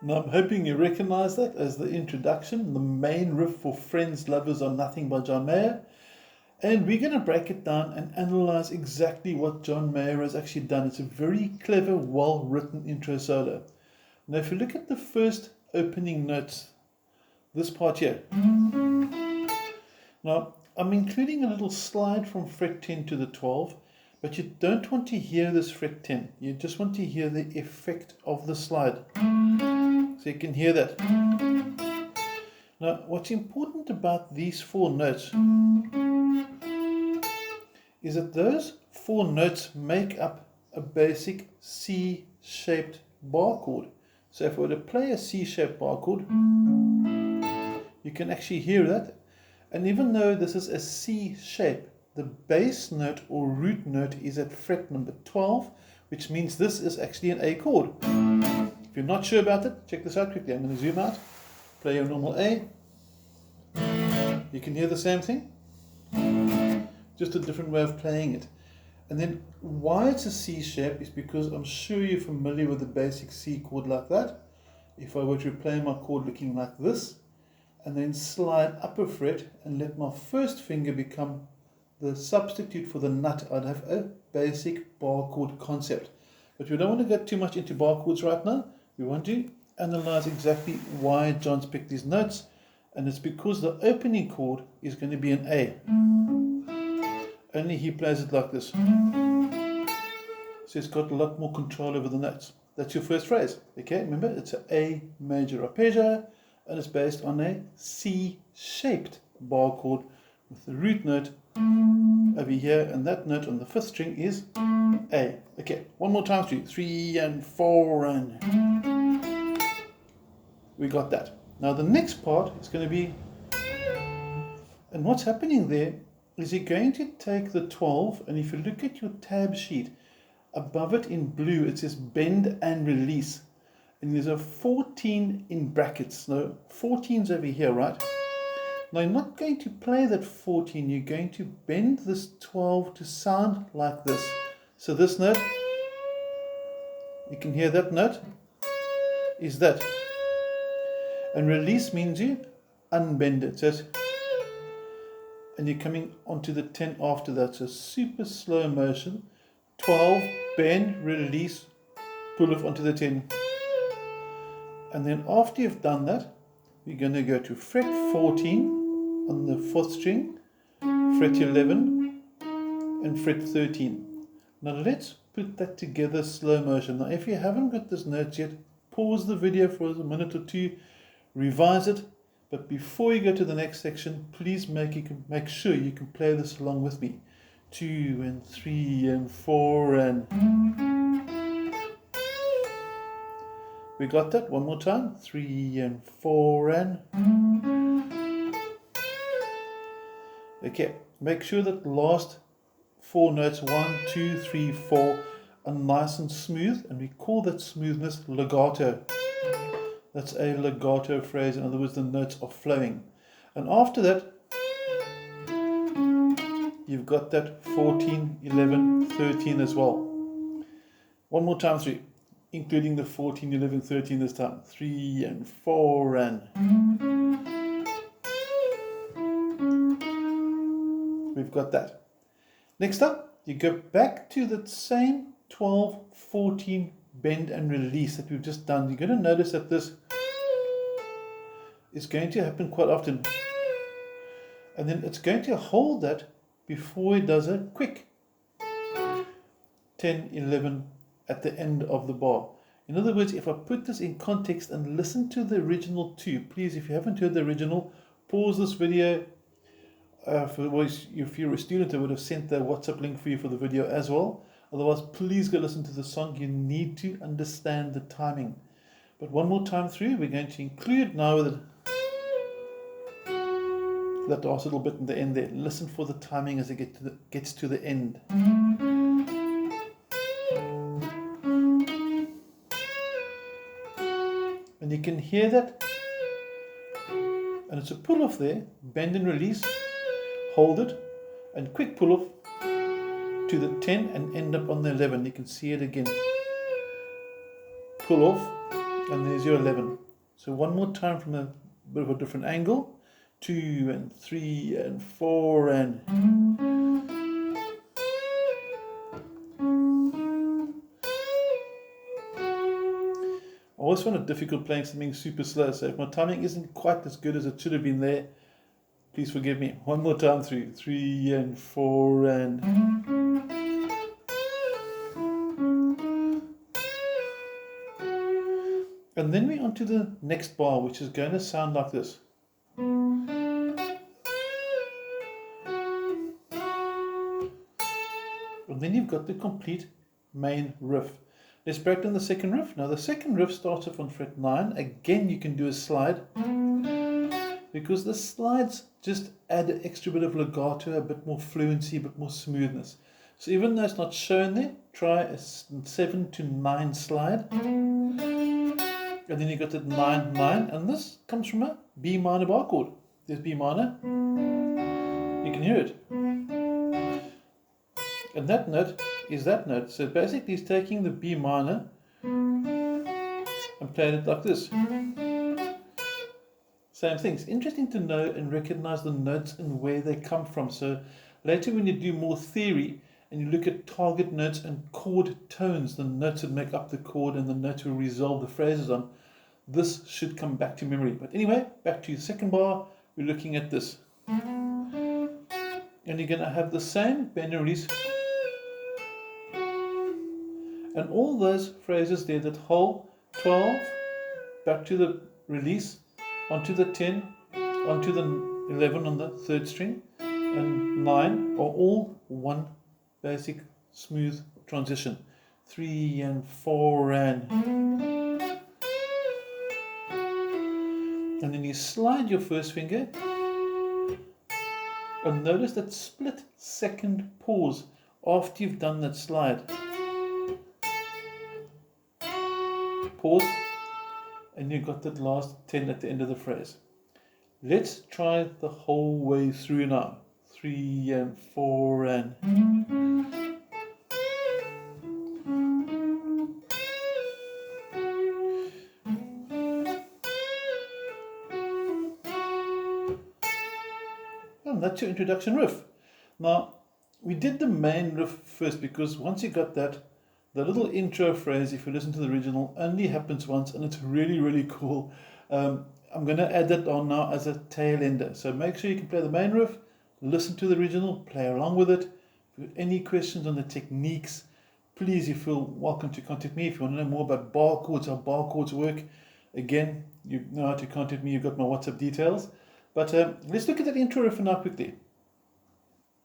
Now I'm hoping you recognize that as the introduction, the main riff for Friends, Lovers Are Nothing by John Mayer. And we're going to break it down and analyze exactly what John Mayer has actually done. It's a very clever, well-written intro solo. Now if you look at the first opening notes, this part here. Now I'm including a little slide from fret 10 to the 12, but you don't want to hear this fret 10. You just want to hear the effect of the slide. So you can hear that. Now, what's important about these four notes is that those four notes make up a basic C-shaped bar chord. So if I were to play a C-shaped bar chord, you can actually hear that. And even though this is a C shape, the bass note or root note is at fret number 12, which means this is actually an A chord. If you're not sure about it, check this out quickly. I'm going to zoom out, play your normal A. You can hear the same thing, just a different way of playing it. And then why it's a C shape is because I'm sure you're familiar with the basic C chord like that. If I were to play my chord looking like this, and then slide up a fret and let my first finger become the substitute for the nut, I'd have a basic bar chord concept. But we don't want to get too much into bar chords right now. We want to analyze exactly why John's picked these notes, and it's because the opening chord is going to be an A. Only he plays it like this. So he's got a lot more control over the notes. That's your first phrase. Okay, remember it's an A major arpeggio, and it's based on a C-shaped bar chord with the root note over here, and that note on the fifth string is A. Okay, one more time through. 3 and 4 and we got that. Now the next part is going to be, and what's happening there is you're going to take the 12, and if you look at your tab sheet, above it in blue it says bend and release. And there's a 14 in brackets. No, 14's over here, right? Now you're not going to play that 14, you're going to bend this 12 to sound like this. So this note, you can hear that note, is that. And release means you unbend it. So it's, and you're coming onto the 10 after that. So super slow motion. 12, bend, release, pull off onto the 10. And then after you've done that, you're going to go to fret 14 on the 4th string, fret 11, and fret 13. Now let's put that together slow motion. Now if you haven't got this notes yet, pause the video for a minute or two, revise it, but before you go to the next section, please make sure you can play this along with me. 2 and 3 and 4 and... We got that? One more time. 3 and 4 and... Okay, make sure that the last 4 notes, 1, 2, 3, 4, are nice and smooth, and we call that smoothness legato. That's a legato phrase, in other words the notes are flowing. And after that, you've got that 14, 11, 13 as well. One more time, 3. Including the 14, 11, 13 this time. 3 and 4 and... We've got that. Next up, you go back to that same 12, 14 bend and release that we've just done. You're going to notice that this is going to happen quite often. And then it's going to hold that before it does a quick 10, 11, at the end of the bar. In other words, if I put this in context and listen to the original too, please, if you haven't heard the original, pause this video. If you're a student, I would have sent the WhatsApp link for you for the video as well. Otherwise, please go listen to the song. You need to understand the timing. But one more time through, we're going to include now that last little bit in the end there. Listen for the timing as it gets to the end. And you can hear that, and it's a pull off there, bend and release, hold it, and quick pull off to the 10 and end up on the 11. You can see it again. Pull off, And there's your 11. So one more time from a bit of a different angle. 2 and 3 and 4 and... I always find it difficult playing something super slow, so if my timing isn't quite as good as it should have been there, please forgive me. One more time through. 3 and 4 and... And then we're on to the next bar, which is going to sound like this. And then you've got the complete main riff. Let's break down the second riff. Now the second riff starts off on fret 9. Again, you can do a slide, because the slides just add an extra bit of legato, a bit more fluency, a bit more smoothness. So even though it's not shown there, try a 7 to 9 slide. And then you got that 9, 9, and this comes from a B minor bar chord. There's B minor. You can hear it. And that note is that note. So basically he's taking the B minor and playing it like this. Same thing. It's interesting to know and recognize the notes and where they come from. So later when you do more theory and you look at target notes and chord tones, the notes that make up the chord and the notes we resolve the phrases on, this should come back to memory. But anyway, back to the second bar, we're looking at this. And you're going to have the same bend and release. And all those phrases there that hold 12, back to the release, onto the 10, onto the 11 on the third string, and 9 are all one basic smooth transition. 3 and 4 and then you slide your first finger and notice that split second pause after you've done that slide. Pause, and you've got that last 10 at the end of the phrase. Let's try the whole way through now. 3 and 4 and... And that's your introduction riff. Now, we did the main riff first because once you got that, the little intro phrase, if you listen to the original, only happens once and it's really, really cool. I'm going to add that on now as a tail ender. So make sure you can play the main riff, listen to the original, play along with it. If you have any questions on the techniques, please, you feel welcome to contact me. If you want to know more about bar chords, how bar chords work, again, you know how to contact me. You've got my WhatsApp details. But let's look at that intro riff now quickly.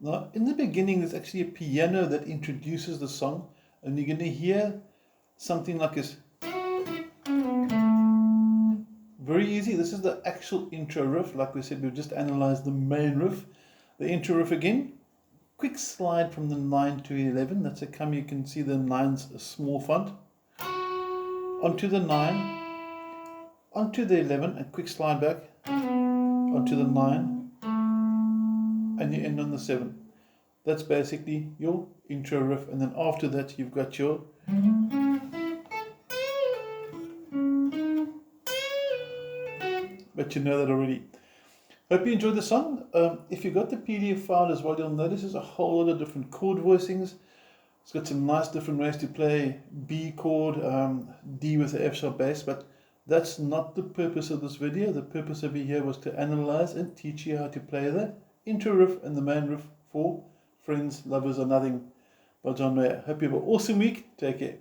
Now, in the beginning, there's actually a piano that introduces the song, and you're going to hear something like this. Very easy. This is the actual intro riff. Like we said, we've just analyzed the main riff. The intro riff again. Quick slide from the 9 to 11. That's a come. You can see the 9's a small font. Onto the 9. Onto the 11. And quick slide back. Onto the 9. And you end on the 7. That's basically your intro riff. And then after that, you've got your... But you know that already. Hope you enjoyed the song. If you got the PDF file as well, you'll notice there's a whole lot of different chord voicings. It's got some nice different ways to play B chord, D with the F sharp bass, but that's not the purpose of this video. The purpose over here was to analyze and teach you how to play the intro riff and the main riff for Friends, Lovers or Nothing by John Mayer. Hope you have an awesome week. Take care.